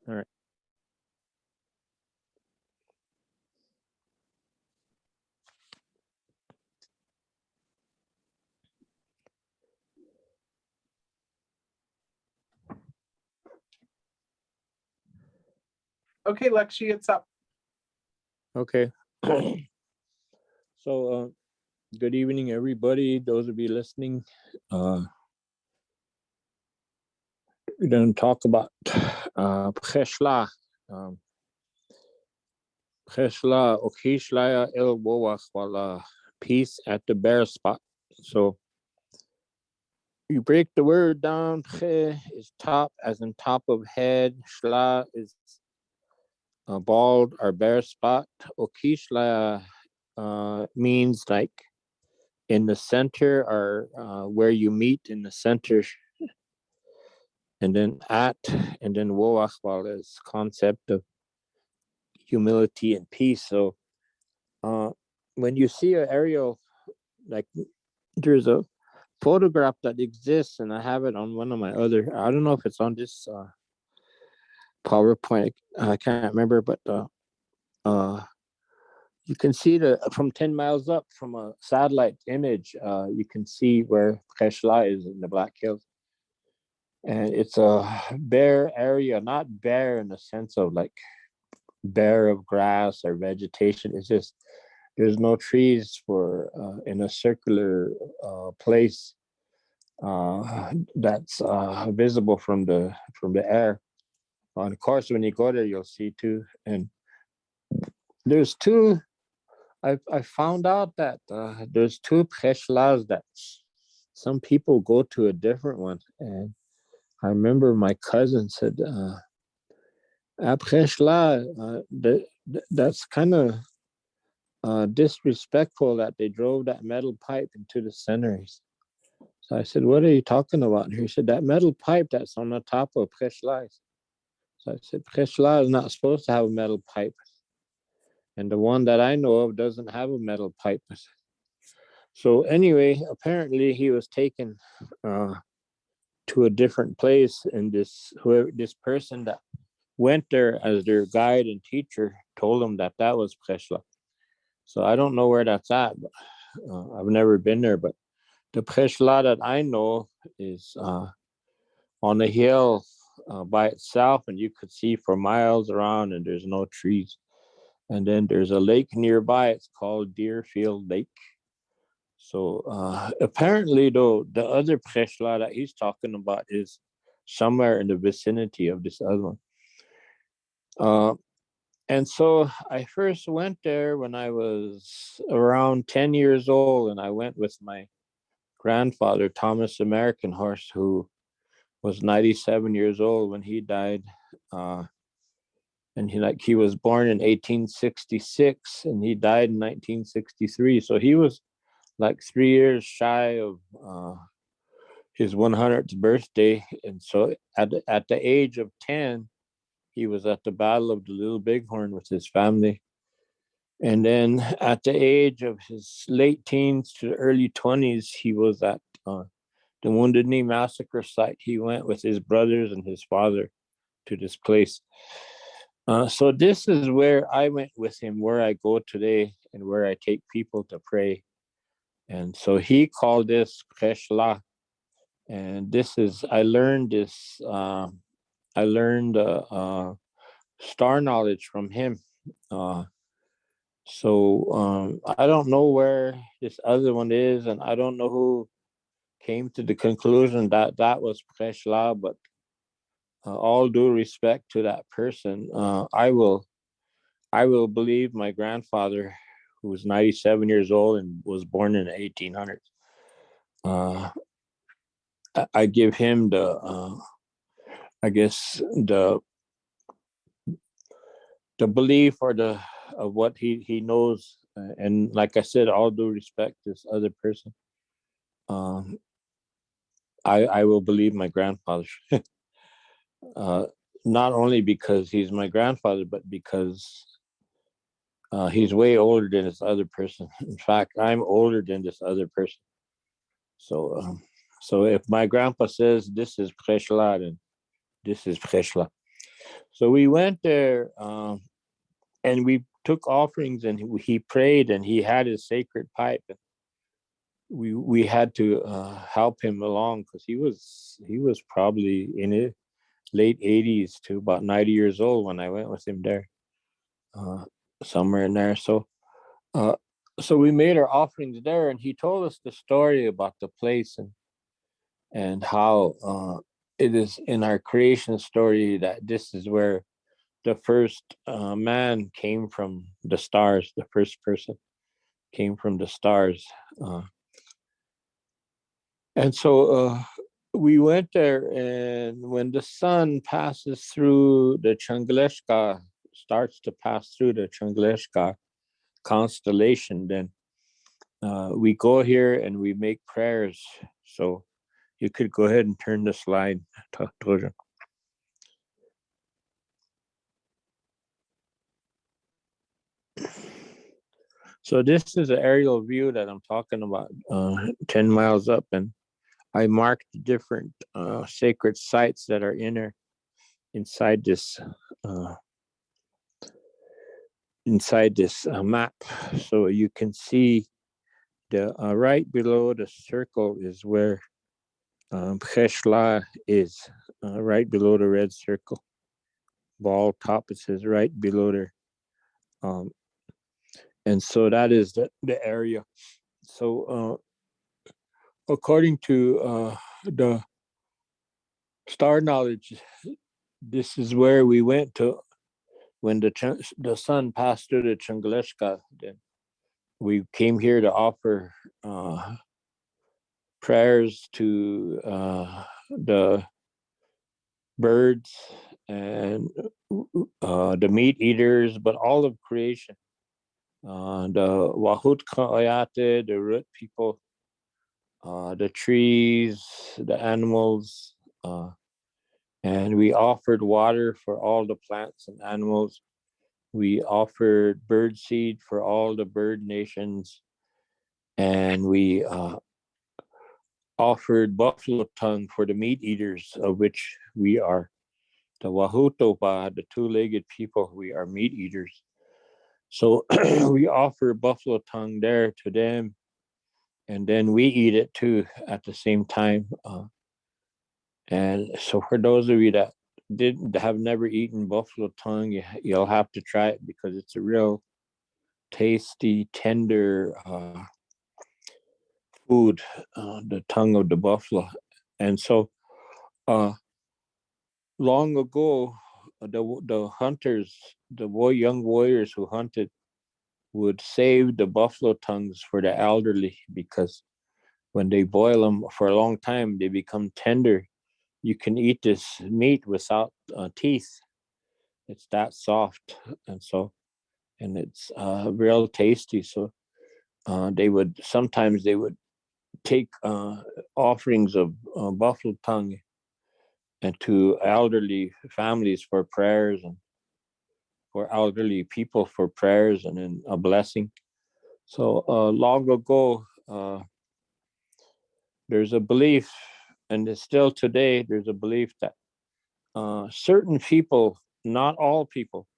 All right. Okay, Lexi, it's up. Okay. So, good evening, everybody. Those of you listening. We're going to talk about Preshla. Preshla Okishlaya El Wowachwala, peace at the bare spot. So, you break the word down. Pre is top, as in top of head. Shla is bald or bare spot. Okishlaya means like in the center, or where you meet in the center. And then and then woachwal is concept of humility and peace. So when you see an aerial, like there's a photograph that exists, and I have it on one of my other, I don't know if it's on this PowerPoint, I can't remember, but you can see from 10 miles up from a satellite image, you can see where Preshla is in the Black Hills. And it's a bare area, not bare in the sense of like bare of grass or vegetation. It's just there's no trees for in a circular place that's visible from the air. And of course, when you go there, you'll see too. And there's two. I found out that there's two Preshlas that some people go to a different one. And I remember my cousin said, Preshla, that's kind of disrespectful that they drove that metal pipe into the center. So I said, what are you talking about? And he said, that metal pipe that's on the top of Preshla. So I said, Preshla is not supposed to have a metal pipe. And the one that I know of doesn't have a metal pipe. So anyway, apparently he was taken to a different place, and this person that went there as their guide and teacher told them that was Preshla. So I don't know where that's at, but I've never been there. But the Preshla that I know is on a hill by itself, and you could see for miles around, and there's no trees. And then there's a lake nearby. It's called Deerfield Lake. So apparently, though, the other Preshla that he's talking about is somewhere in the vicinity of this other one. And so I first went there when I was around 10 years old, and I went with my grandfather, Thomas American Horse, who was 97 years old when he died. And he was born in 1866, and he died in 1963. So he was like 3 years shy of his 100th birthday. And so at the age of 10, he was at the Battle of the Little Bighorn with his family. And then at the age of his late teens to early 20s, he was at the Wounded Knee Massacre site. He went with his brothers and his father to this place. So this is where I went with him, where I go today, and where I take people to pray. And so he called this Preshla. And I learned star knowledge from him. So I don't know where this other one is, and I don't know who came to the conclusion that was Preshla, but all due respect to that person, I will believe my grandfather, who was 97 years old and was born in the 1800s. I give him the belief or of what he knows, and like I said, all due respect to this other person, I will believe my grandfather. Not only because he's my grandfather, but because he's way older than this other person. In fact, I'm older than this other person. So if my grandpa says this is Preshla, then this is Preshla. So we went there, and we took offerings, and he prayed, and he had his sacred pipe. And we had to help him along because he was probably in his late 80s to about 90 years old when I went with him there, somewhere in there. Uh, so we made our offerings there, and he told us the story about the place and how it is in our creation story that this is where the first man came from the stars. The first person came from the stars. And so we went there, and when the sun passes through the Changaleshka, starts to pass through the Changaleshka constellation, then we go here and we make prayers. So you could go ahead and turn the slide, Toja. So this is an aerial view that I'm talking about, 10 miles up, and I marked different sacred sites that are inside this map. So you can see the right below the circle is where Bcheshla is, right below the red circle. Ball top, it says right below there. And so that is the area. So according to the star knowledge, this is where we went to when the sun passed through the Changaleshka. Then we came here to offer prayers to the birds and the meat eaters, but all of creation. The Wičahpí, the root people, the trees, the animals, and we offered water for all the plants and animals. We offered bird seed for all the bird nations, and we offered buffalo tongue for the meat eaters, of which we are. The Wahutopa, the two-legged people, we are meat eaters. So we offer buffalo tongue there to them, and then we eat it too at the same time. And so for those of you that have never eaten buffalo tongue, you'll have to try it because it's a real tasty, tender food, the tongue of the buffalo. And so long ago, the hunters, the young warriors who hunted, would save the buffalo tongues for the elderly because when they boil them for a long time, they become tender. You can eat this meat without teeth. It's that soft, and it's real tasty. So sometimes they would take offerings of buffalo tongue and to elderly families for prayers, and for elderly people for prayers and then a blessing. So long ago, there's a belief, and it's still today, there's a belief that certain people, not all people,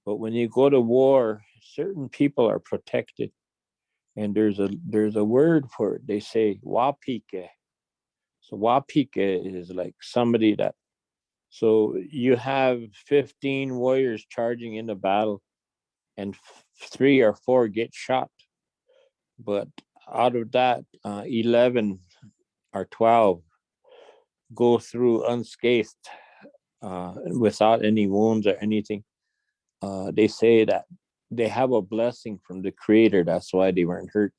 but when you go to war, certain people are protected. And there's a word for it. They say wapike. So wapike is like somebody that, so you have 15 warriors charging into battle, and 3 or 4 get shot. But out of that, 11 or 12 go through unscathed, without any wounds or anything. They say that they have a blessing from the Creator. That's why they weren't hurt.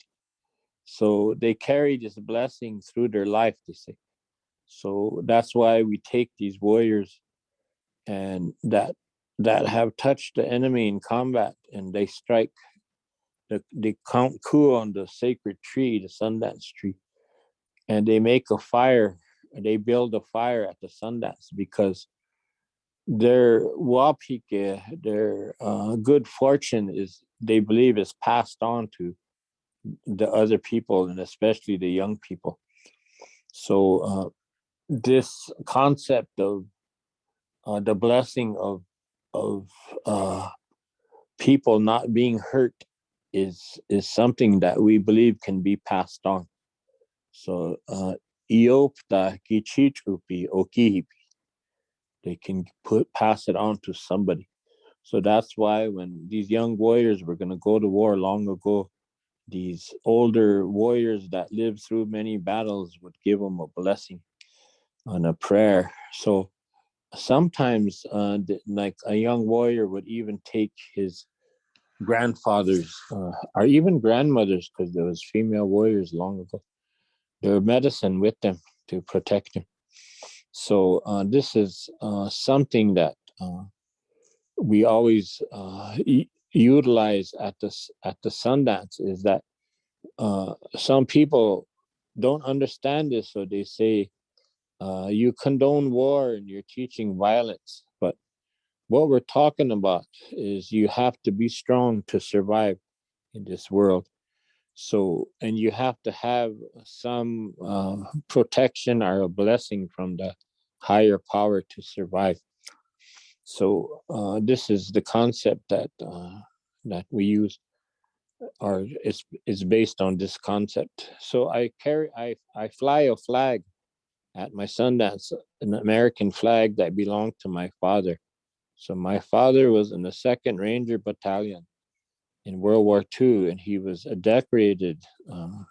So they carry this blessing through their life, they say. So that's why we take these warriors and that have touched the enemy in combat, and they strike they count coup on the sacred tree, the Sundance tree, and they make a fire. They build a fire at the Sundance because their wapike, their good fortune is, they believe, is passed on to the other people, and especially the young people. So this concept of the blessing of people not being hurt is something that we believe can be passed on. So Iopta Gichichupi Okihipi, they can pass it on to somebody. So that's why when these young warriors were going to go to war long ago, these older warriors that lived through many battles would give them a blessing and a prayer. So sometimes like a young warrior would even take his grandfathers or even grandmothers, because there was female warriors long ago, their medicine with them to protect them. So this is something that we always utilize at the Sundance, is that some people don't understand this, so they say you condone war and you're teaching violence. But what we're talking about is you have to be strong to survive in this world. So, and you have to have some protection or a blessing from the higher power to survive. So this is the concept that that we use, or is based on this concept. So I fly a flag at my Sundance, an American flag that belonged to my father. So my father was in the 2nd Ranger Battalion in World War II, and he was a decorated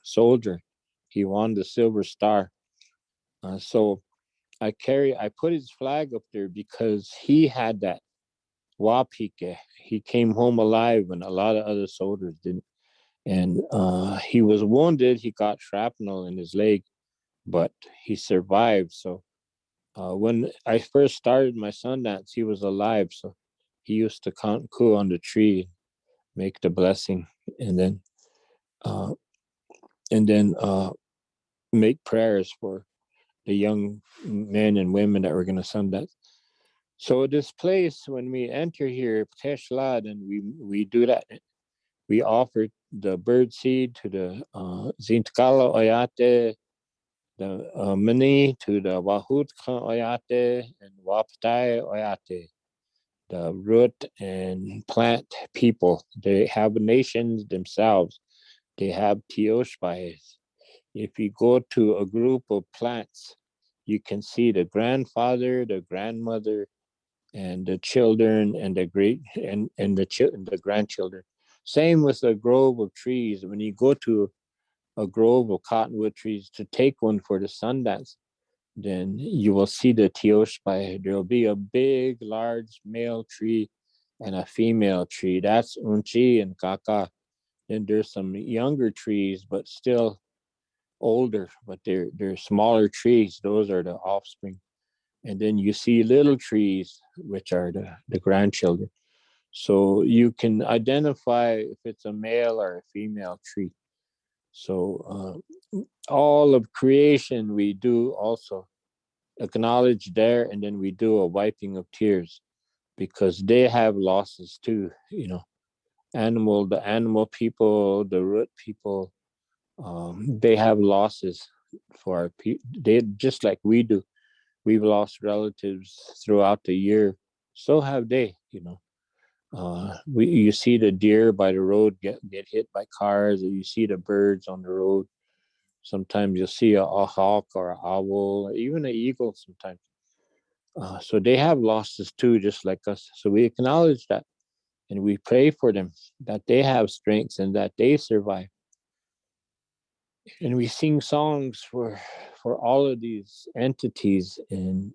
soldier. He won the Silver Star. So I put his flag up there because he had that wapike. He came home alive when a lot of other soldiers didn't. And he was wounded. He got shrapnel in his leg, but he survived. So when I first started my Sundance, he was alive. So he used to count ku on the tree, make the blessing, and then uh, make prayers for the young men and women that were going to Sundance. So this place, when we enter here, Teshlad, and we do that, we offer the bird seed to the Zintkala Oyate, the Mani to the Wahutka Oyate, and Waptai Oyate, the root and plant people. They have nations themselves. They have Tioshpais. If you go to a group of plants, you can see the grandfather, the grandmother, and the children, and the great and the grandchildren. Same with a grove of trees. When you go to a grove of cottonwood trees to take one for the Sundance, then you will see the Tioshpai. There will be a big, large male tree and a female tree. That's Unchi and Kaka. Then there's some younger trees, but still older, but they're smaller trees. Those are the offspring. And then you see little trees, which are the grandchildren. So you can identify if it's a male or a female tree. So all of creation we do also acknowledge there, and then we do a wiping of tears, because they have losses too. The animal people, the root people, they have losses for our people. They just like we do. We've lost relatives throughout the year. So have they. You see the deer by the road get hit by cars, or you see the birds on the road. Sometimes you'll see a hawk or an owl, or even an eagle sometimes. So they have losses too, just like us. So we acknowledge that, and we pray for them, that they have strengths and that they survive. And we sing songs for all of these entities in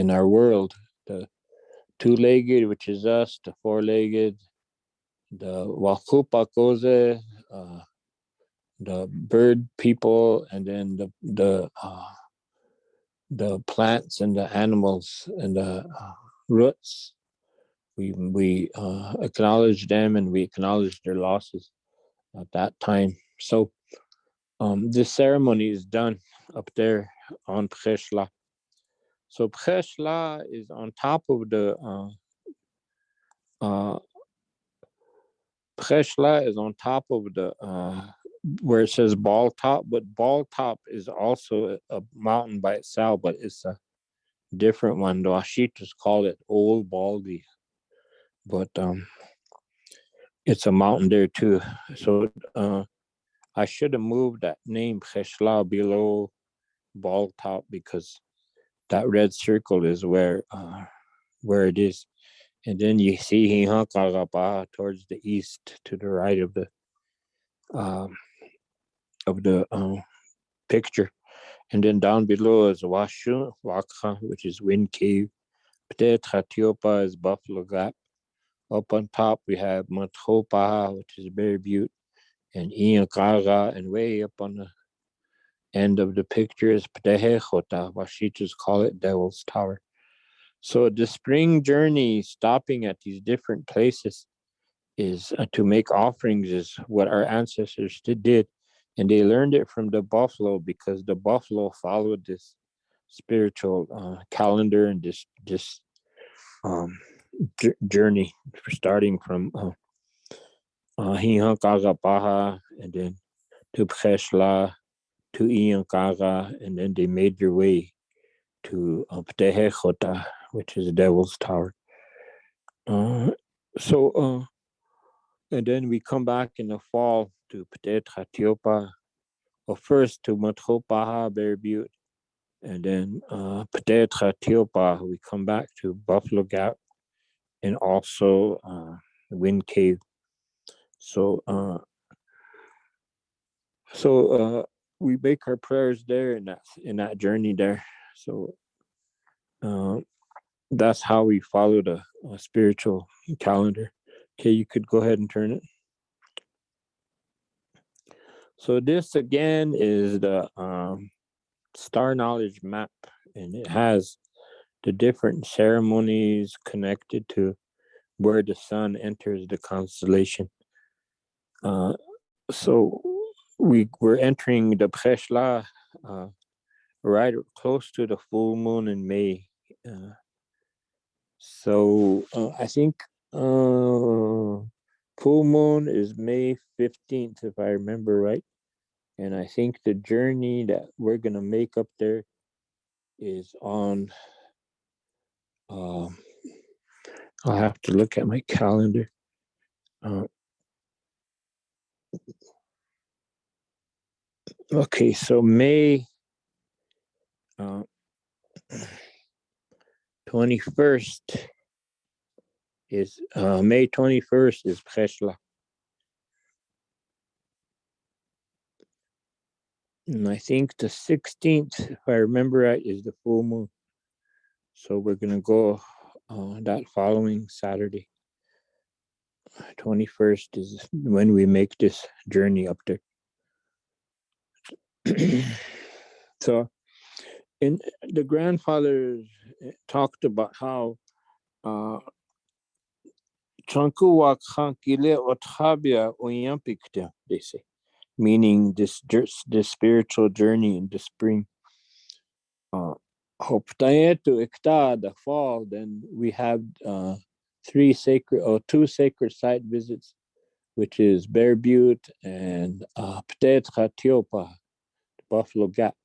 our world. The two-legged, which is us, the four-legged, the Wakupakoze, the bird people, and then the plants and the animals and the roots. We acknowledge them, and we acknowledge their losses at that time. So this ceremony is done up there on Pcheshla. So Pcheshla is on top of the Pcheshla is on top of the where it says Ball Top, but Ball Top is also a mountain by itself, but different one. The Washitas call it Old Baldy, but it's a mountain there too. So I should have moved that name Cheshla below Ball Top because that red circle is where it is. And then you see Hihakarapa towards the east to the right of the picture. And then down below is Wakan, which is Wind Cave. Tawičoyaké is Buffalo Gap. Up on top we have Wičahpí, which is Bear Butte, and Iyeska, and way up on the end of the picture is Lakota, Washitas call it Devil's Tower. So the spring journey, stopping at these different places, is to make offerings, is what our ancestors did, and they learned it from the buffalo because the buffalo followed this spiritual calendar and this journey, starting from Hihakarapa and then to Pcheshla to Iyeska, and then they made their way to Lakota, which is the Devil's Tower. So and then we come back in the fall to Tawičoyaké, or first to Wičahpí, Bear Butte, and then Tawičoyaké, we come back to Buffalo Gap and also Wind Cave. So we make our prayers there in that journey there. So that's how we follow the spiritual calendar. Okay, you could go ahead and turn it. So this again is the star knowledge map, and it has the different ceremonies connected to where the sun enters the constellation. So we're entering the Pcheshla right close to the full moon in May. So I think full moon is May 15th, if I remember right. And I think the journey that we're going to make up there is on, I'll have to look at my calendar. Okay, so May 21st is Pcheshla. And I think the 16th, if I remember right, is the full moon. So we're going to go that following Saturday. 21st is when we make this journey up there. So in the grandfathers talked about how Chanku Wakankile Otabia Oyampikta, they say, meaning this spiritual journey in the spring. Hoptayetu Ikta, the fall, then we have two sacred site visits, which is Bear Butte and Tawičoyaké, Buffalo Gap.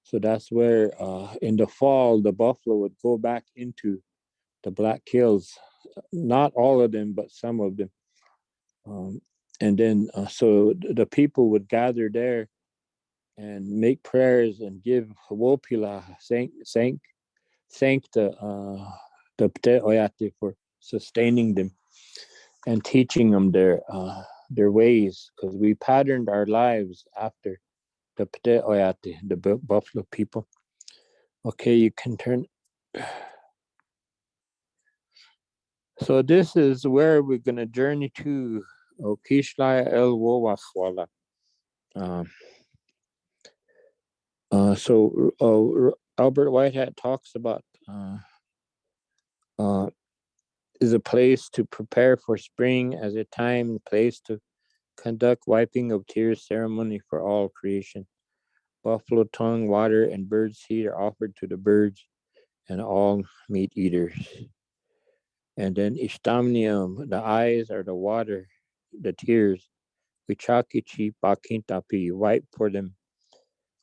So that's where in the fall the buffalo would go back into the Black Hills, not all of them, but some of them. And then so the people would gather there and make prayers and give wopila, thank the Oaye for sustaining them and teaching them their ways, because we patterned our lives after the Oaye, the buffalo people. Okay, you can turn. So this is where we're going to journey to Okishla El Wowachwala. So Albert Whitehead talks about is a place to prepare for spring, as a time and place to conduct wiping of tears ceremony for all creation. Buffalo tongue, water, and bird seed are offered to the birds and all meat eaters. And then Ishtamnium, the eyes are the water, the tears. Wichakichi Bakintapi, wipe for them.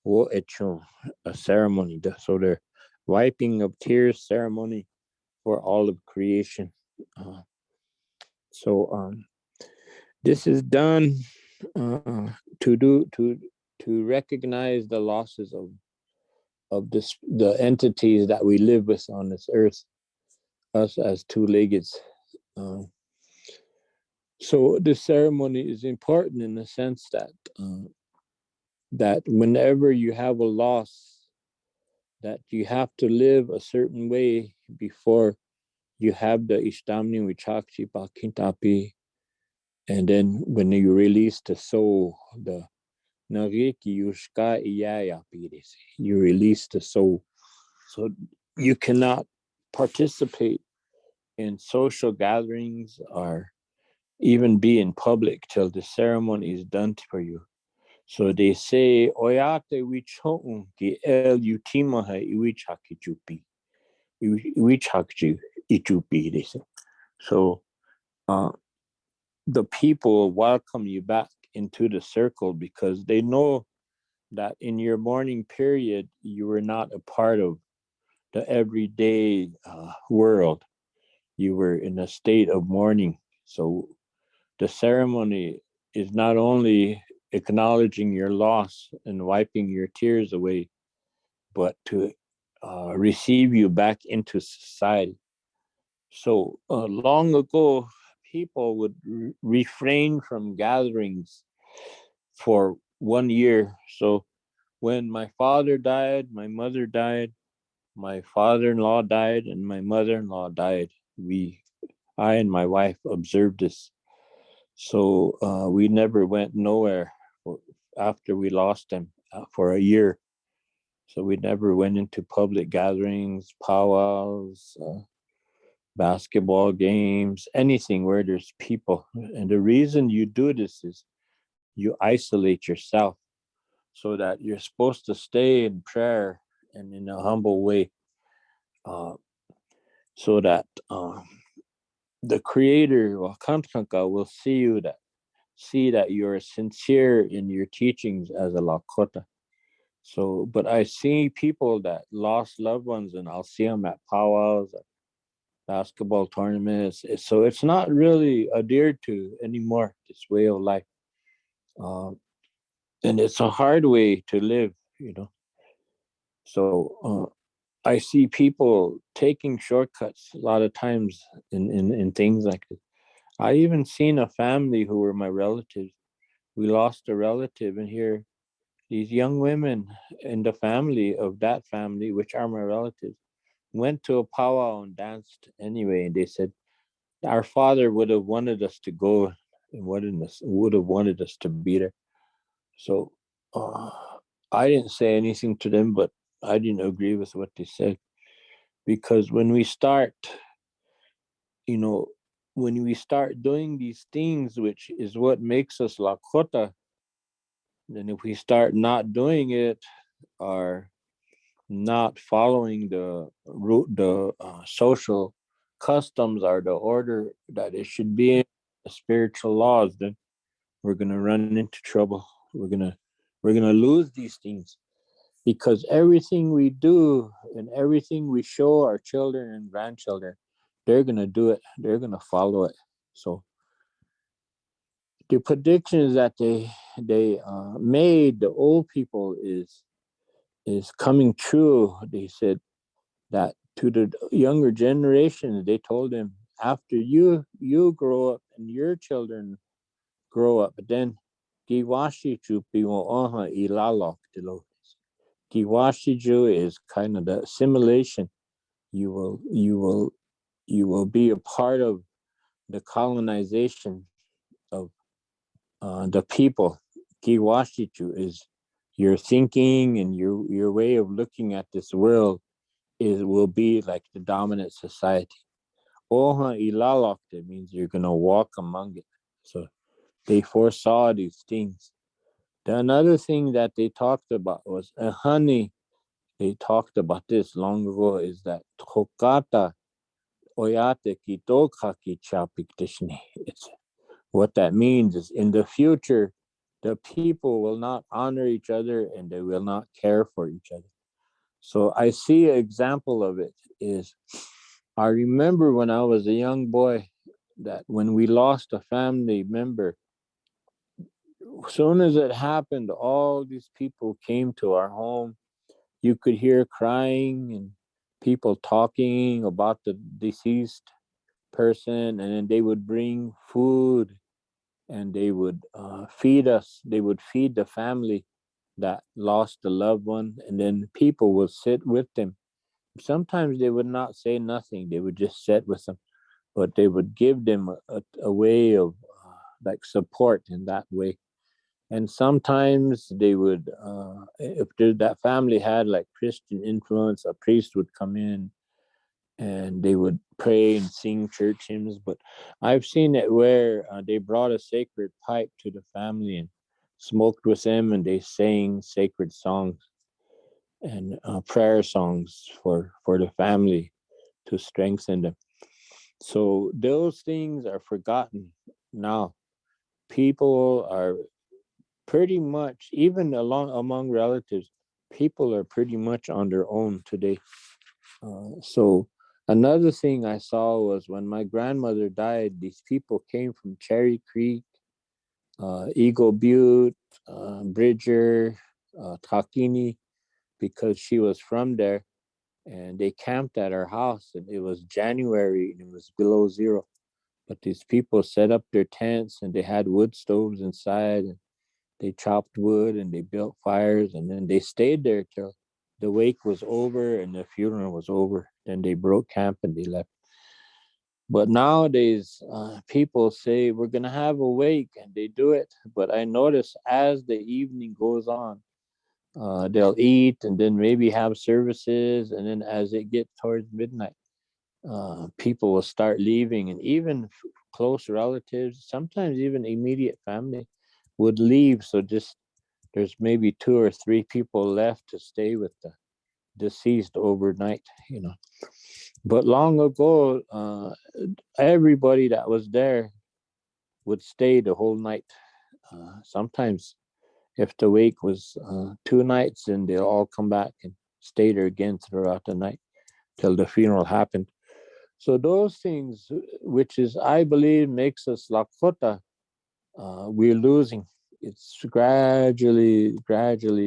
Wo Echon, a ceremony. So they're wiping of tears ceremony for all of creation. So this is done to recognize the losses of the entities that we live with on this earth, us as two-legged. So the ceremony is important in the sense that whenever you have a loss, that you have to live a certain way before you have the Ishtamni Wičahpí Pakintapi, and then when you release the soul, the Nariki Yushka Iyeska, you release the soul. So you cannot participate in social gatherings or even be in public till the ceremony is done for you. So they say, Oyate wichon ki el utimaha iwichakichupi. Iwichakju ichupi, they say. So the people welcome you back into the circle because they know that in your mourning period, you were not a part of the everyday world. You were in a state of mourning. So the ceremony is not only acknowledging your loss and wiping your tears away, but to receive you back into society. So long ago, people would refrain from gatherings for 1 year. So when my father died, my mother died, my father-in-law died, and my mother-in-law died, I and my wife observed this. So we never went nowhere after we lost them for a year. So we never went into public gatherings, powwows, basketball games, anything where there's people. And the reason you do this is you isolate yourself so that you're supposed to stay in prayer and in a humble way, so that the Creator, Wakan, will see that you're sincere in your teachings as a Lakota. So, but I see people that lost loved ones, and I'll see them at powwows, at basketball tournaments. So it's not really adhered to anymore, this way of life. And it's a hard way to live, you know. So I see people taking shortcuts a lot of times in things like this. I even seen a family who were my relatives. We lost a relative, and here these young women in the family of that family, which are my relatives, went to a powwow and danced anyway. And they said, our father would have wanted us to go and would have wanted us to be there. So I didn't say anything to them, but I didn't agree with what they said. Because when we start, when we start doing these things, which is what makes us Lakota, then if we start not doing it or not following the social customs or the order that it should be in, the spiritual laws, then we're gonna run into trouble. We're gonna lose these things, because everything we do and everything we show our children and grandchildren, they're gonna do it. They're gonna follow it. So the predictions that they made, the old people, is coming true. They said that to the younger generation, they told them, after you grow up and your children grow up, then Giwashiju ilalok dilo. Giwashiju is kind of the assimilation. You will be a part of the colonization of the people. Giwashiju is your thinking and your way of looking at this world will be like the dominant society. Oha ilalok, that means you're gonna walk among it. So they foresaw these things. The another thing that they talked about was honey. They talked about this long ago, is that Tokata Oyate Kitoka Kichapikdishni. It's what that means is, in the future, the people will not honor each other and they will not care for each other. So I see an example of it is I remember when I was a young boy that when we lost a family member, as soon as it happened, all these people came to our home. You could hear crying and people talking about the deceased person, and then they would bring food and they would feed us. They would feed the family that lost a loved one, and then people would sit with them. Sometimes they would not say nothing, they would just sit with them, but they would give them a way of like support in that way. And sometimes they would, if that family had like Christian influence, a priest would come in and they would pray and sing church hymns. But I've seen it where they brought a sacred pipe to the family and smoked with them, and they sang sacred songs and prayer songs for the family to strengthen them. So those things are forgotten now. People are pretty much, even among relatives, people are pretty much on their own today. So another thing I saw was when my grandmother died, these people came from Cherry Creek, Eagle Butte, Bridger, Takini, because she was from there, and they camped at our house, and it was January and it was below zero. But these people set up their tents and they had wood stoves inside, and they chopped wood and they built fires, and then they stayed there till the wake was over and the funeral was over. Then they broke camp and they left. But nowadays, people say we're gonna have a wake, and they do it. But I notice as the evening goes on, they'll eat and then maybe have services, and then as it gets towards midnight, people will start leaving, and even close relatives, sometimes even immediate family, would leave. So just there's maybe two or three people left to stay with the deceased overnight. But long ago, everybody that was there would stay the whole night. Sometimes, if the wake was 2 nights, then they'll all come back and stay there again throughout the night till the funeral happened. So those things, which is I believe makes us Lakota, we're losing. It's gradually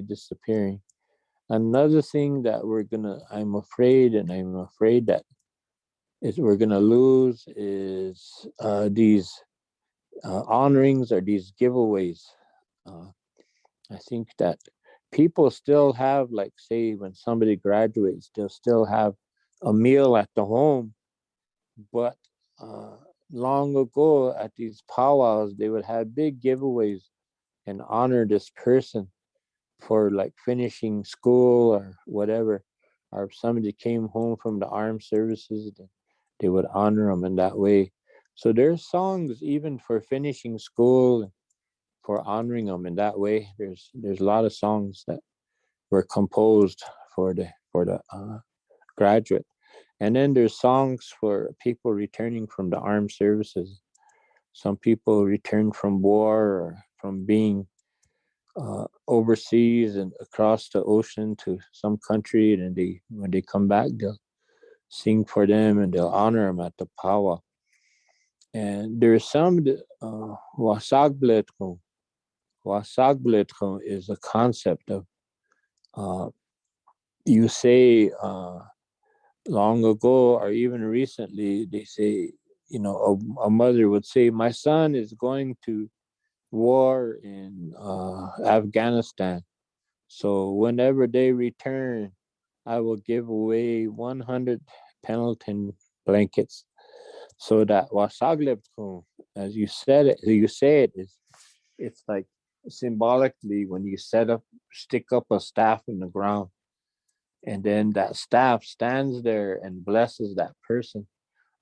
disappearing. Another thing that I'm afraid that is we're gonna lose is these honorings or these giveaways. Uh, I think that people still have, like, say, when somebody graduates, they'll still have a meal at the home, but uh, long ago at these powwows, they would have big giveaways and honor this person for like finishing school or whatever. Or if somebody came home from the armed services, they would honor them in that way. So there's songs even for finishing school, for honoring them in that way. There's a lot of songs that were composed for the graduate. And then there's songs for people returning from the armed services. Some people return from war or from being overseas and across the ocean to some country, and they when they come back, they'll sing for them and they'll honor them at the powwow. And there's some wasagletron. Wasagletron is a concept of uh, you say long ago or even recently, they say, a mother would say, my son is going to war in Afghanistan. So whenever they return, I will give away 100 Pendleton blankets. So that wasaglebtkun, as you say it, it's like symbolically when you stick up a staff in the ground, and then that staff stands there and blesses that person.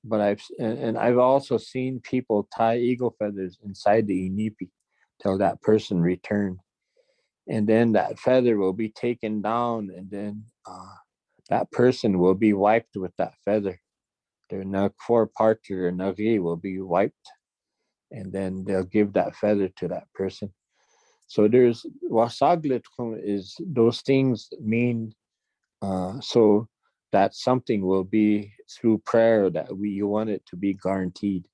But I've also seen people tie eagle feathers inside the inipi till that person returns, and then that feather will be taken down, and then that person will be wiped with that feather. Their four parts of their nagi will be wiped, and then they'll give that feather to that person. So there's wasaglit is those things mean So that something will be through prayer that you want it to be guaranteed.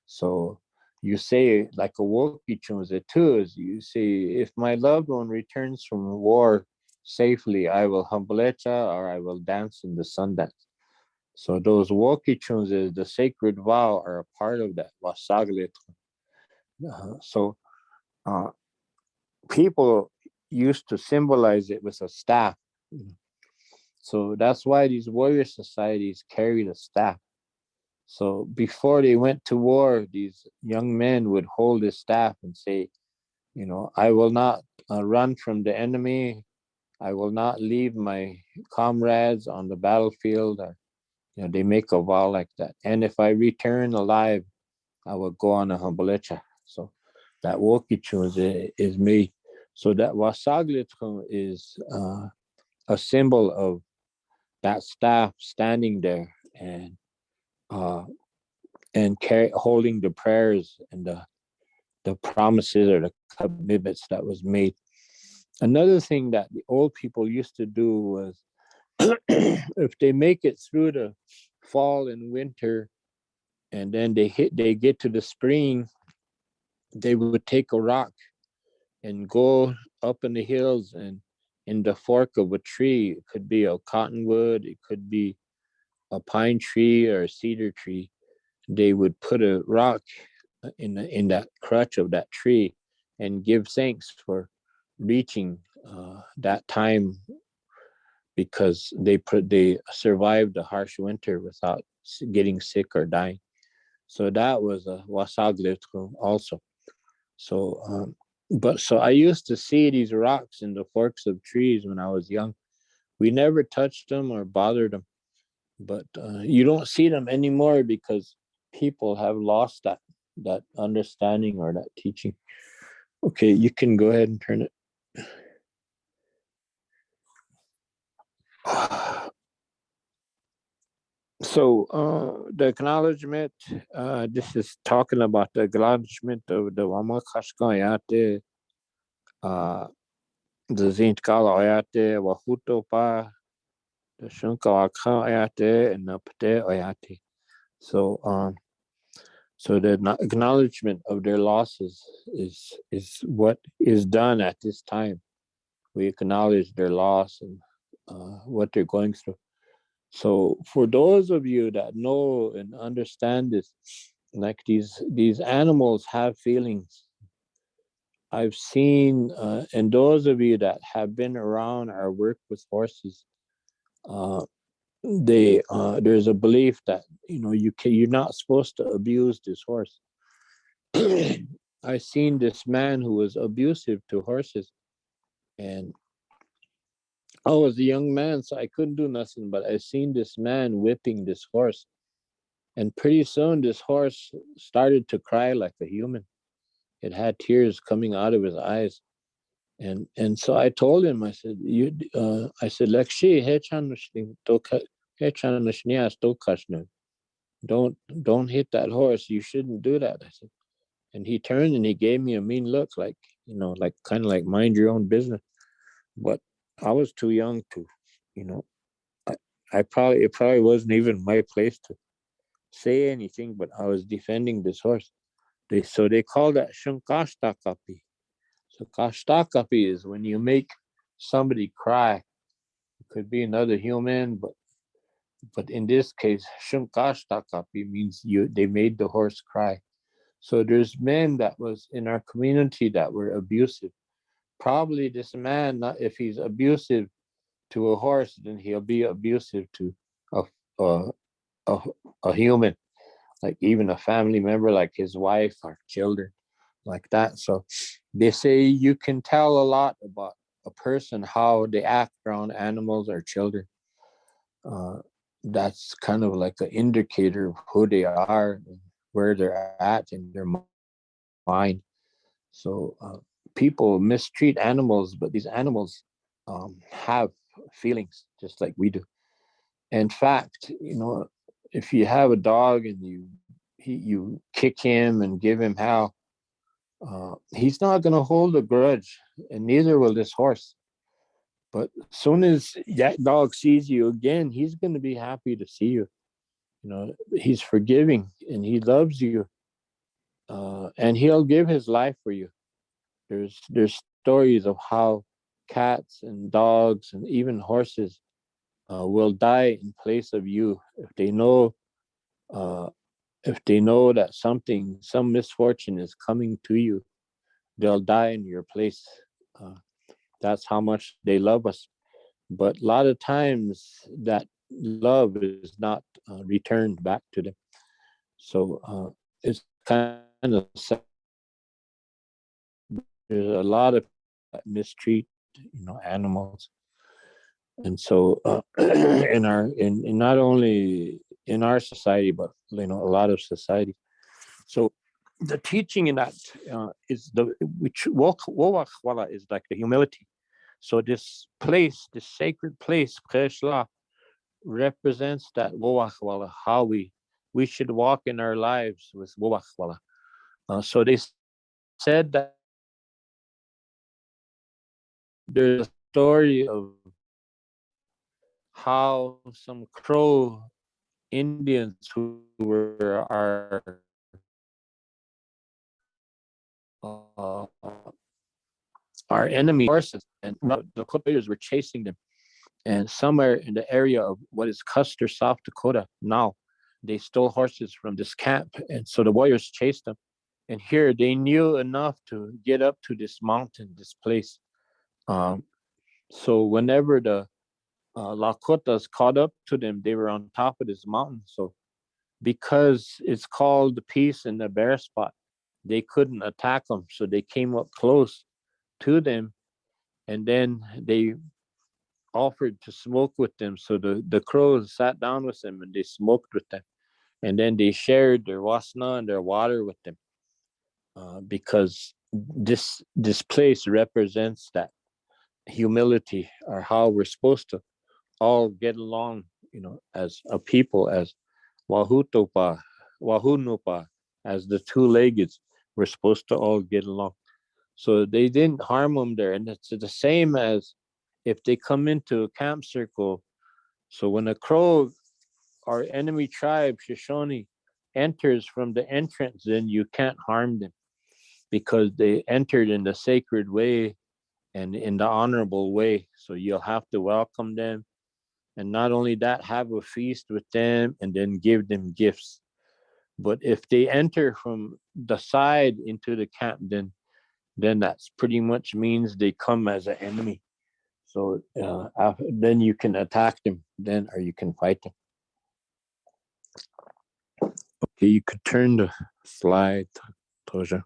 So you say like a woki chunze too is you say, if my loved one returns from war safely, I will humblecha or I will dance in the Sundance. So those woki chunze, the sacred vow, are a part of that wasaglet. So uh, people used to symbolize it with a staff. So that's why these warrior societies carried a staff. So before they went to war, these young men would hold this staff and say, I will not run from the enemy. I will not leave my comrades on the battlefield. Or, they make a vow like that. And if I return alive, I will go on a humblecha. So that wokichu is made. So that wasaglitko is a symbol of that staff standing there uh, and holding the prayers and the promises or the commitments that was made. Another thing that the old people used to do was if they make it through the fall and winter and then they get to the spring, they would take a rock and go up in the hills and in the fork of a tree. It could be a cottonwood, it could be a pine tree or a cedar tree. They would put a rock in that crutch of that tree and give thanks for reaching that time, because they survived the harsh winter without getting sick or dying. So that was a wasaglitko also. So so I used to see these rocks in the forks of trees when I was young. We never touched them or bothered them, but you don't see them anymore because people have lost that understanding or that teaching. Okay, you can go ahead and turn it. So the acknowledgement, this is talking about the acknowledgement of the Wamakashkayate, uh, the Zintkala Oyate, Wahutopa, the Shunkawaka Oyate, and the Pate Oyate. So so the acknowledgement of their losses is what is done at this time. We acknowledge their loss and what they're going through. So for those of you that know and understand this, like these animals have feelings. I've seen, and those of you that have been around or work with horses, uh, there's a belief that you're not supposed to abuse this horse. I seen this man who was abusive to horses, and I was a young man, so I couldn't do nothing. But I seen this man whipping this horse, and pretty soon this horse started to cry like a human. It had tears coming out of his eyes, and so I told him. I said, I said, Lakshi, don't hit that horse. You shouldn't do that. I said, and he turned and he gave me a mean look, like like kind of like mind your own business. But I was too young to, you know, I, it probably wasn't even my place to say anything, but I was defending this horse. They call that shunkashtakapi. So kashtakapi is when you make somebody cry. It could be another human, but in this case, shunkashtakapi means they made the horse cry. So there's men that was in our community that were abusive. Probably this man, not if he's abusive to a horse, then he'll be abusive to a a, a, a human, like even a family member, like his wife or children, like that. So they say you can tell a lot about a person how they act around animals or children. Uh, that's kind of like an indicator of who they are and where they're at in their mind. So people mistreat animals, but these animals have feelings just like we do. In fact, if you have a dog and you kick him and give him hell, he's not going to hold a grudge, and neither will this horse. But as soon as that dog sees you again, he's going to be happy to see you. He's forgiving and he loves you, and he'll give his life for you. There's stories of how cats and dogs and even horses will die in place of you uh, if they know that some misfortune is coming to you. They'll die in your place. Uh, that's how much they love us. But a lot of times that love is not returned back to them. So it's kind of sad. There's a lot of that mistreat, animals, and so in not only in our society, but a lot of society. So the teaching in that is which Wowachwala is like the humility. So this place, this sacred place, Preshla, represents that Wowachwala, how we should walk in our lives with Wowachwala. So they said that there's a story of how some Crow Indians who were uh, our enemy horses, and the Lakota were chasing them. And somewhere in the area of what is Custer, South Dakota now, they stole horses from this camp, and so the warriors chased them. And here they knew enough to get up to this mountain, this place. Um, so whenever the Lakotas caught up to them, they were on top of this mountain. So because it's called the peace in the bare spot, they couldn't attack them. So they came up close to them, and then they offered to smoke with them. So the crows sat down with them and they smoked with them. And then they shared their wasna and their water with them, because this place represents that humility, or how we're supposed to all get along, as a people, as Wahutopa, Wahunupa, as the two-legged, we're supposed to all get along. So they didn't harm them there. And it's the same as if they come into a camp circle. So when a crow, our enemy tribe, Shoshone, enters from the entrance, then you can't harm them because they entered in the sacred way and in the honorable way. So you'll have to welcome them. And not only that, have a feast with them and then give them gifts. But if they enter from the side into the camp, then that's pretty much means they come as an enemy. So then you can attack them, then or you can fight them. Okay, you could turn the slide, Toja.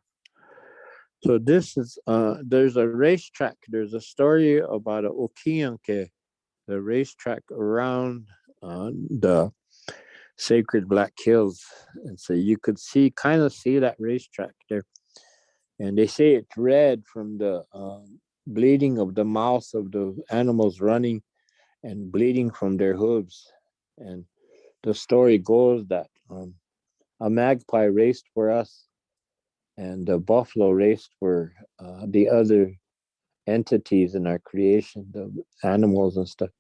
So this is there's a racetrack. There's a story about a Okiyanke, the racetrack around the Sacred Black Hills, and so you could kind of see that racetrack there. And they say it's red from the bleeding of the mouth of the animals running and bleeding from their hooves. And the story goes that a magpie raced for us, and the buffalo raced for the other entities in our creation, the animals and stuff.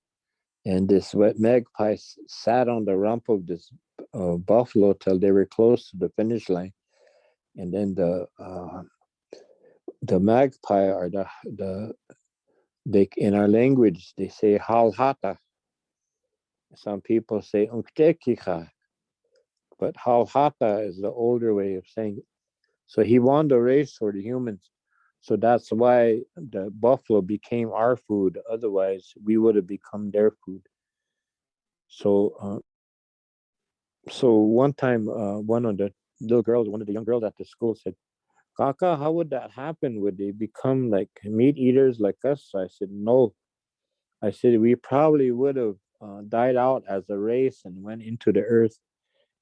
And this wet magpie sat on the rump of this buffalo till they were close to the finish line. And then the magpie, or they, in our language, they say halhata. Some people say unktekicha, but halhata is the older way of saying it. So he won the race for the humans. So that's why the buffalo became our food. Otherwise, we would have become their food. So, so one time, one of the one of the young girls at the school said, "Kaka, how would that happen? Would they become like meat eaters like us?" So I said, "No." I said, "We probably would have died out as a race and went into the earth,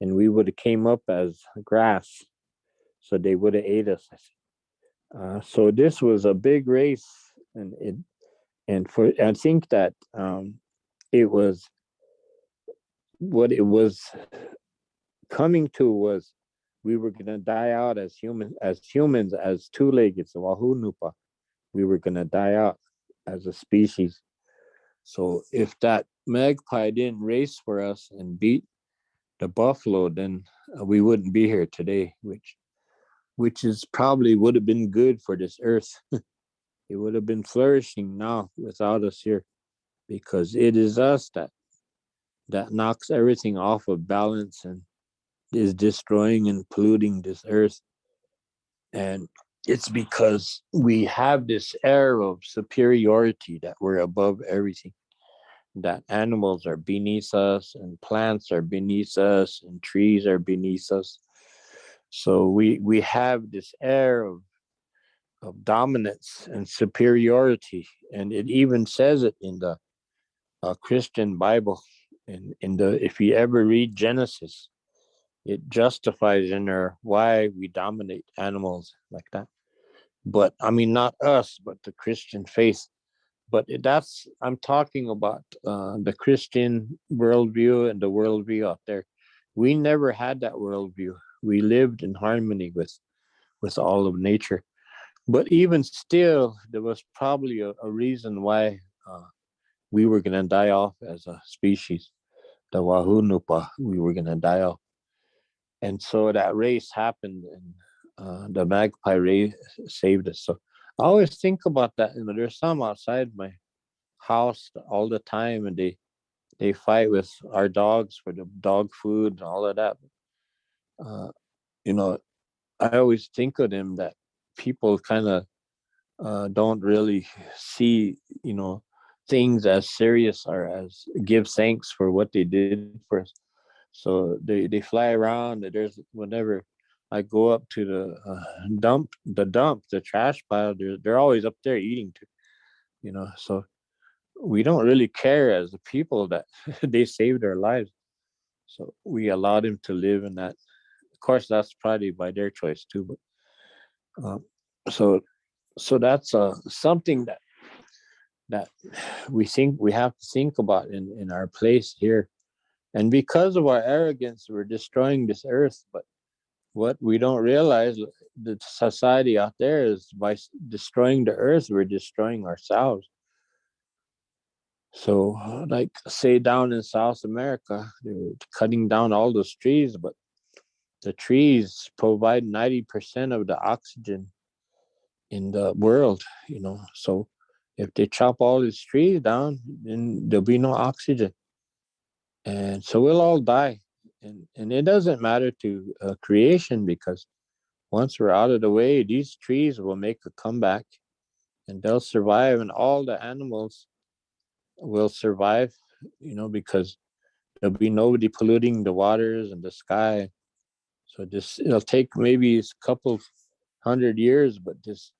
and we would have came up as grass. So they would have ate us." So this was a big race, and for I think that it was what it was coming to was we were gonna die out as humans, as two-legged, so Wahunupa. We were gonna die out as a species. So if that magpie didn't race for us and beat the buffalo, then we wouldn't be here today, which is probably would have been good for this earth. It would have been flourishing now without us here, because it is us that knocks everything off of balance and is destroying and polluting this earth. And it's because we have this air of superiority that we're above everything, that animals are beneath us and plants are beneath us and trees are beneath us. So we have this air of dominance and superiority, and it even says it in the Christian Bible. In the if you ever read Genesis, it justifies in there why we dominate animals like that. But I mean, not us, but the Christian faith. But that's I'm talking about the Christian worldview and the worldview out there. We never had that worldview. We lived in harmony with all of nature. But even still, there was probably a reason why we were going to die off as a species. The Wahunupa, we were going to die off. And so that race happened, and the magpie race saved us. So I always think about that. You know, there's some outside my house all the time, and they fight with our dogs for the dog food and all of that. Uh, you know, I always think of them that people kind of don't really see, things as serious or as give thanks for what they did for us. So they fly around. There's whenever I go up to the trash pile, they're always up there eating too. So we don't really care as the people that they saved our lives. So we allow them to live in that. Of course, that's probably by their choice too. But so that's something that we have to think about in our place here. And because of our arrogance, we're destroying this earth. But what we don't realize, the society out there, is by destroying the earth, we're destroying ourselves. So, like, say down in South America, they're cutting down all those trees, but the trees provide 90% of the oxygen in the world, So, if they chop all these trees down, then there'll be no oxygen. And so we'll all die. And it doesn't matter to creation, because once we're out of the way, these trees will make a comeback and they'll survive, and all the animals will survive, because there'll be nobody polluting the waters and the sky. So it'll take maybe a couple 100 years, but this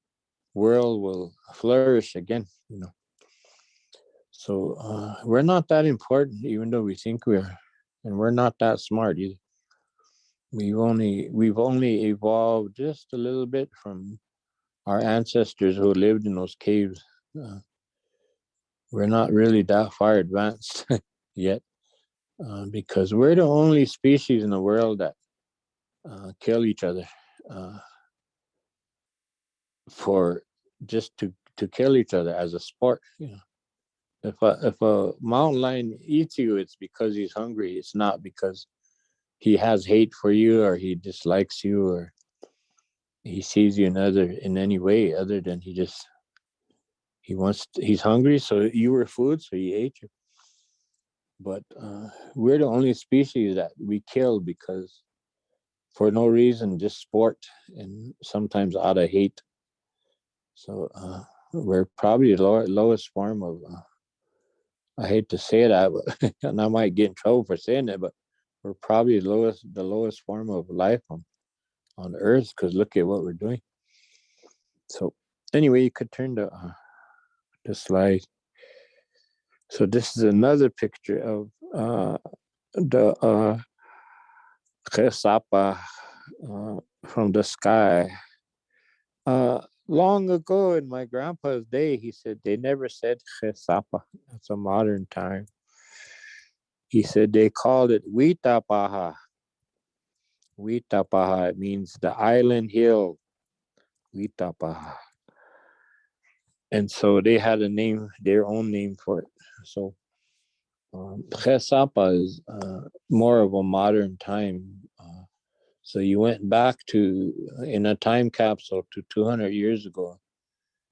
world will flourish again. So we're not that important, even though we think we are, and we're not that smart either. We've only evolved just a little bit from our ancestors who lived in those caves. Uh, we're not really that far advanced yet, because we're the only species in the world that kill each other uh, for just to kill each other as a sport. If a mountain lion eats you, it's because he's hungry. It's not because he has hate for you, or he dislikes you, or he sees you in any way other than he's hungry, so you were food, so he ate you. But we're the only species that we kill because for no reason, just sport, and sometimes out of hate. So we're probably the lowest form of I hate to say that, but and I might get in trouble for saying that, but we're probably the lowest form of life on Earth, because look at what we're doing. So anyway, you could turn the slide. So this is another picture of the Kesapa from the sky. Long ago in my grandpa's day, he said they never said Kesapa. That's a modern time. He said they called it Wičahpí. Wičahpí, it means the island hill. Wičahpí. And so they had a name, their own name for it. So Chesapa is more of a modern time. So you went back to, in a time capsule to 200 years ago,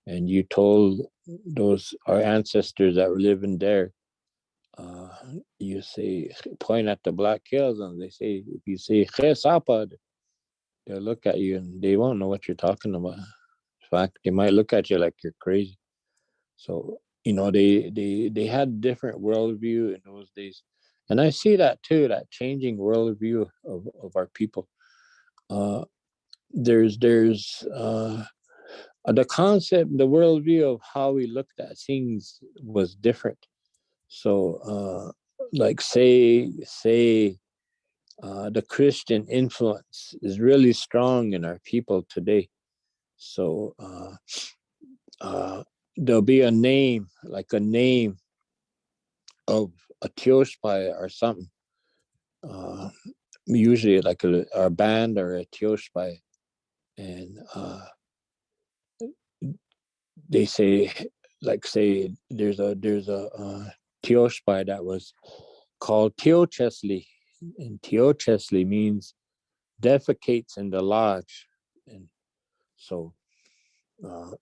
and you told those, our ancestors that were living there, you say, point at the Black Hills, and they say, if you say Chesapa, they'll look at you and they won't know what you're talking about. In fact, they might look at you like you're crazy. So, they had different worldview in those days. And I see that too, that changing worldview of our people. Uh, there's the concept, the worldview of how we looked at things was different. So, like the Christian influence is really strong in our people today. So there'll be a name, like a name of a Tawichoyaké or something. Usually like a band or a Tawichoyaké, and they say, like, say there's a Tawichoyaké that was called Teochesli, and Teochesli means defecates in the lodge. And so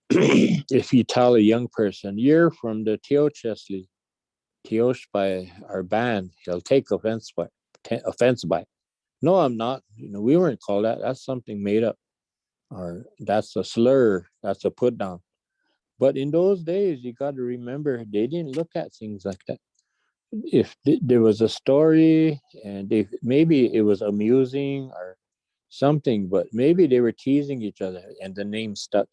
if you tell a young person you're from the Tawichoyaké our band, he'll take offense by it. No, I'm not. We weren't called that. That's something made up, or that's a slur. That's a put down. But in those days, you got to remember they didn't look at things like that. If there was a story and maybe it was amusing or something, but maybe they were teasing each other and the name stuck.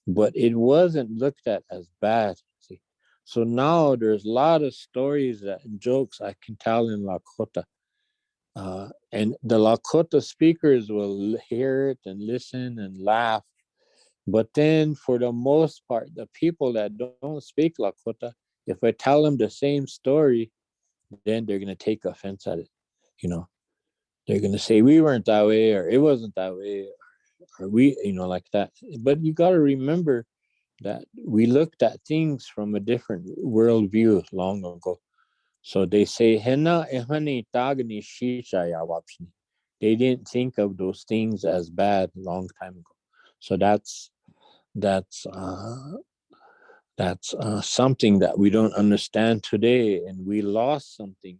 But it wasn't looked at as bad. See, so now there's a lot of stories and jokes I can tell in Lakota. And the Lakota speakers will hear it and listen and laugh. But then, for the most part, the people that don't speak Lakota, if I tell them the same story, then they're going to take offense at it. You know, they're going to say, we weren't that way, or it wasn't that way, or we, like that. But you got to remember that we looked at things from a different worldview long ago. So they say, Hena ehani tagni shisha ya wapshni. They didn't think of those things as bad a long time ago. So that's something that we don't understand today, and we lost something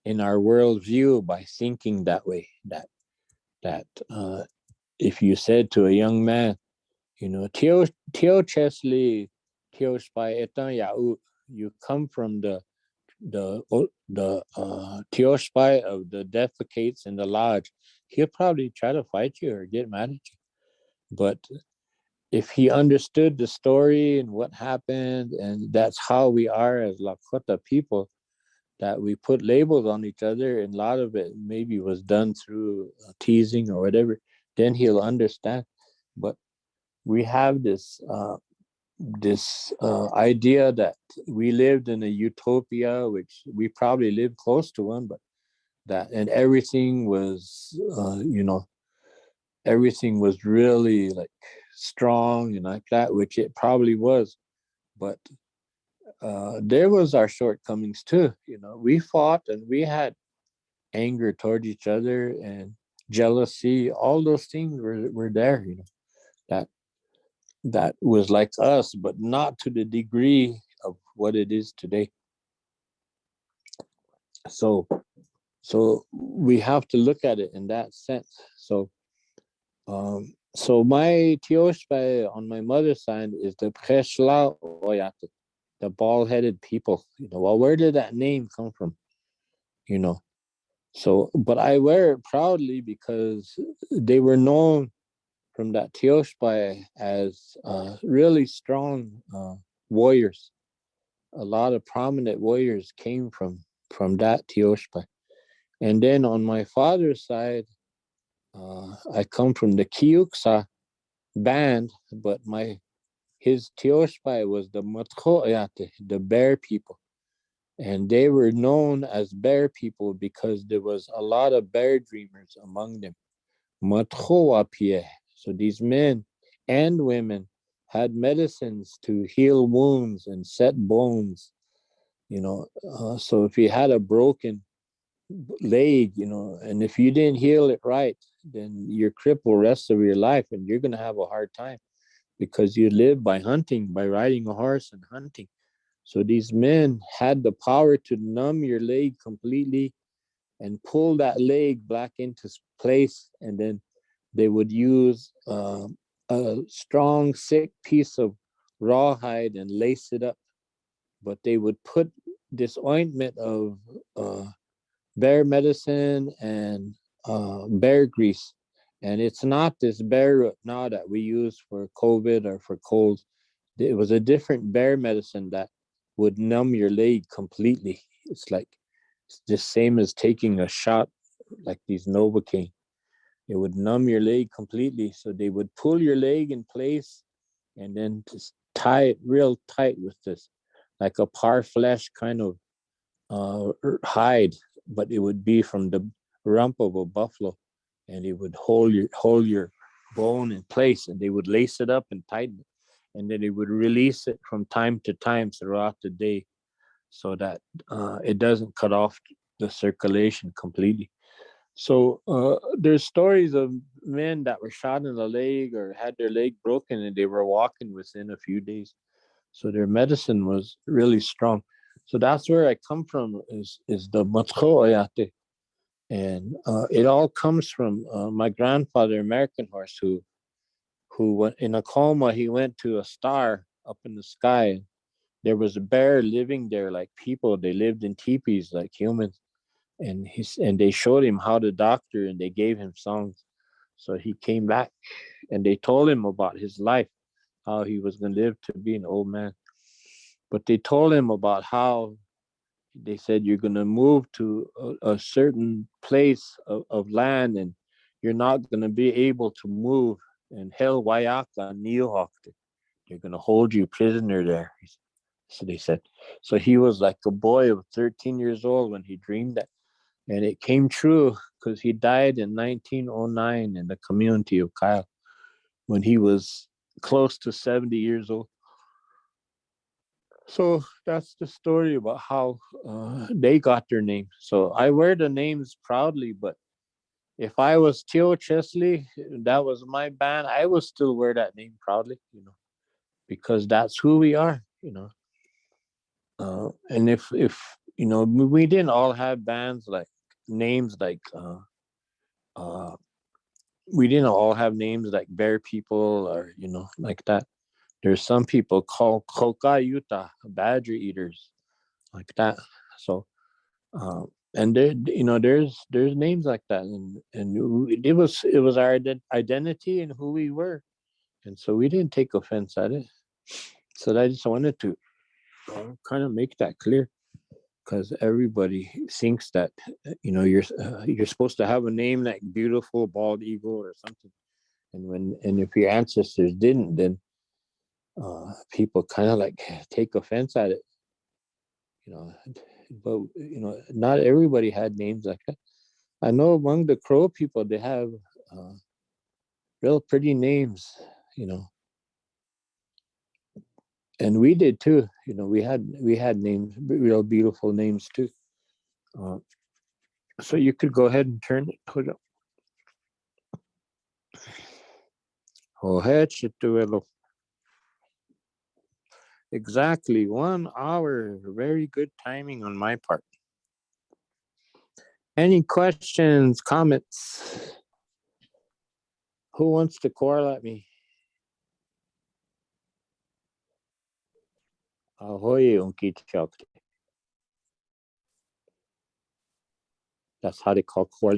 in our worldview by thinking that way. That if you said to a young man, Teo Chesley, Teo Spy Etan Yau, you come from the Teoshpai of the defecates in the lodge, he'll probably try to fight you or get mad at you. But if he understood the story and what happened, and that's how we are as Lakota people, that we put labels on each other, and a lot of it maybe was done through teasing or whatever, then he'll understand. But we have this idea that we lived in a utopia, which we probably lived close to one, but and everything was, everything was really like strong and like that, which it probably was. But there was our shortcomings too. We fought and we had anger toward each other and jealousy. All those things were there. That that was like us, but not to the degree of what it is today. So we have to look at it in that sense. So my Teoshpai on my mother's side is the Oaye, the bald-headed people. Well, where did that name come from? You know. So, but I wear it proudly because they were known from that Teoshpai as really strong warriors. A lot of prominent warriors came from that Teoshpai. And then on my father's side, I come from the Kiyuksa band, but his Teoshpai was the Matchoyate, the bear people. And they were known as bear people because there was a lot of bear dreamers among them. Matchoyapie. So these men and women had medicines to heal wounds and set bones, so if you had a broken leg, and if you didn't heal it right, then you're crippled rest of your life, and you're going to have a hard time because you live by hunting, by riding a horse and hunting. So these men had the power to numb your leg completely and pull that leg back into place, and then they would use a strong, thick piece of rawhide and lace it up. But they would put this ointment of bear medicine and bear grease. And it's not this bear root now that we use for COVID or for colds. It was a different bear medicine that would numb your leg completely. It's like it's the same as taking a shot like these Novocaine. It would numb your leg completely. So they would pull your leg in place and then just tie it real tight with this, like a parfleche kind of hide, but it would be from the rump of a buffalo, and it would hold your bone in place, and they would lace it up and tighten it, and then they would release it from time to time throughout the day, so that it doesn't cut off the circulation completely. So there's stories of men that were shot in the leg or had their leg broken, and they were walking within a few days. So their medicine was really strong. So that's where I come from, is the Wičahpí. And it all comes from my grandfather, American horse, who went in a coma. He went to a star up in the sky. There was a bear living there like people. They lived in teepees like humans. And they showed him how to doctor, and they gave him songs. So he came back, and they told him about his life, how he was going to live to be an old man. But they told him about how they said you're going to move to a certain place of land, and you're not going to be able to move. And hell, Wayaka, Neohawk, they're going to hold you prisoner there. So they said. So he was like a boy of 13 years old when he dreamed that. And it came true because he died in 1909 in the community of Kyle when he was close to 70 years old. So that's the story about how they got their name. So I wear the names proudly, but if I was Teo Chesley, that was my band, I would still wear that name proudly, because that's who we are. And if we didn't all have bands like names like we didn't all have names like Bear People or like that. There's some people called Kokayuta, badger eaters, like that. So and there's names like that, and it was our identity and who we were, and so we didn't take offense at it. So I just wanted to kind of make that clear, because everybody thinks that you're supposed to have a name like Beautiful Bald Eagle or something, and if your ancestors didn't, then people kind of like take offense at it, you know. But not everybody had names like that. I know among the Crow people, they have real pretty names, you know, and we did too. We had names, real beautiful names too. So you could go ahead and turn it. Hold up. Go ahead, Chituelo. Exactly 1 hour. Very good timing on my part. Any questions, comments? Who wants to quarrel at me? Ahoy, Untitled. That's how they call quarreling.